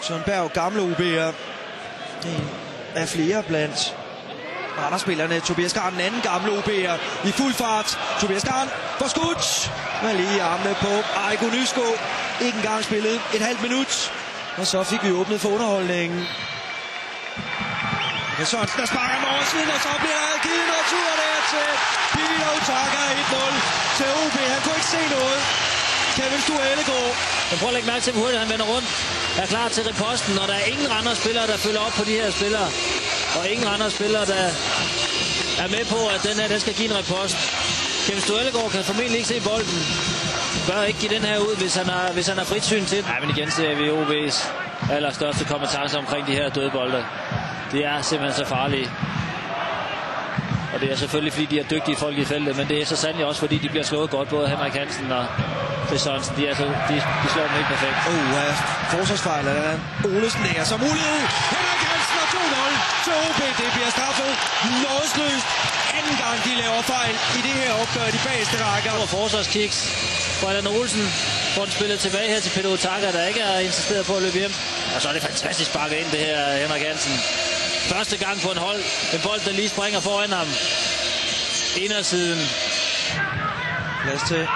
Søren Berg, gamle OB'er. En af flere blandt Randers-spillerne. Tobias Garn, den anden gamle OB'er i fuld fart. Tobias Garn får skudt. Men lige armene på Aiko Nysko. Ikke engang spillet et halvt minut. Og så fik vi åbnet for underholdningen. Sørensen, der sparker ham over siden, og så bliver der givet en retur der til Peter Utaka 1-0 til OB. Han kunne ikke se noget. Kevin Stuellegaard. Men prøv at lægge mærke til, hvor hurtigt han vender rundt. Er klar til riposten, og der er ingen Randers-spillere, der følger op på de her spillere. Og ingen Randers-spillere, der er med på, at den her den skal give en ripost. Kevin Stuellegaard kan formentlig ikke se bolden. Bør ikke give den her ud, hvis han har frit syn til den. Nej, men igen ser vi OB's allerstørste kompetencer omkring de her dødbolde. De er simpelthen så farlige. Og det er selvfølgelig, fordi de er dygtige folk i feltet, men det er så sandelig også, fordi de bliver slået godt. Både Henrik Hansen og Chris Sørensen, de slår dem helt perfekt. Forsvarsfejl af den. Olesen der som mulighed. Henrik Hansen og 2-0 til OB. Det bliver straffet nådesløst. Anden gang de laver fejl i det her opgør de bageste rækker. Og forsvarskiks. Allan Olsen får den spillet tilbage her til Peter Utaka, der ikke er insisteret på at løbe hjem. Og så er det fantastisk bakket ind, det her Henrik Hansen. Første gang på en bold, der lige springer foran ham. Indersiden. Plads til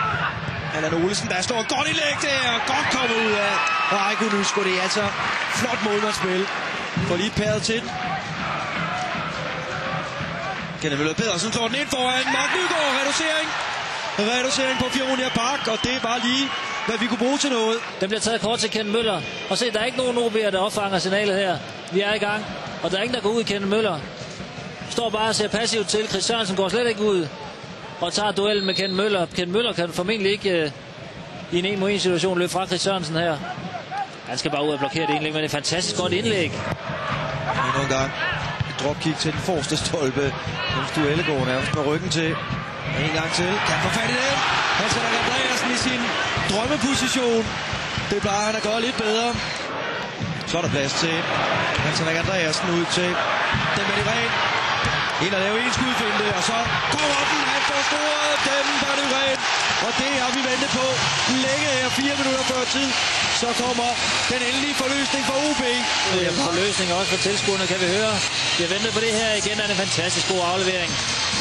Allan Olsen, der står godt i læg der, og godt kommet ud af Aiko Nysko. Det er altså flot målmandsspil. Får lige pæret til. Kenneth Møller Pedersen slår den ind foran Mark Nygaard. Reducering på Fionia Park, og det var lige, hvad vi kunne bruge til noget. Den bliver taget kort til Kenneth Møller. Og se, der er ikke nogen OB'er, der opfanger signalet her. Vi er i gang, og der er ingen, der går ud i Kenneth Møller. Står bare og ser passivt til. Chris Sørensen går slet ikke ud og tager duellen med Kenneth Møller. Kenneth Møller kan formentlig ikke i en 1-mod-1 situation løbe fra Chris Sørensen her. Han skal bare ud og blokere det indlæg, men det er et fantastisk godt indlæg. Endnu en gang. Et dropkick til den forreste stolpe. Den Stuellegaard nærmest med ryggen til. En gang til. Kan få fat i den. Hans Henrik Andreasen i sin drømmeposition. Det plejer han at gøre lidt bedre. Så er der plads til Hans Henrik Andreasen ud til den med det ren. Ind og lave en skudfinte, og så kommer den. Han får scoret den med det ren. Og det har vi ventet på længe her, 4 minutter før tid. Så kommer den endelige forløsning for OB. Forløsning også for tilskuerne, kan vi høre. Vi har ventet på det her igen, er en fantastisk god aflevering.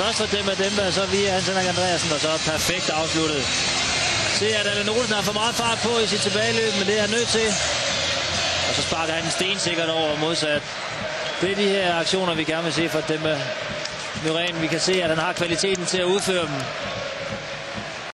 Først for dem af dem, og så via Hans Henrik Andreasen, og så perfekt afsluttet. Se, at Allan Olsen har for meget fart på i sit tilbageløb, men det er han nødt til. Og så sparker han stensikkert over modsat. Det er de her aktioner, vi gerne vil se for dem med Myren. Vi kan se, at han har kvaliteten til at udføre dem.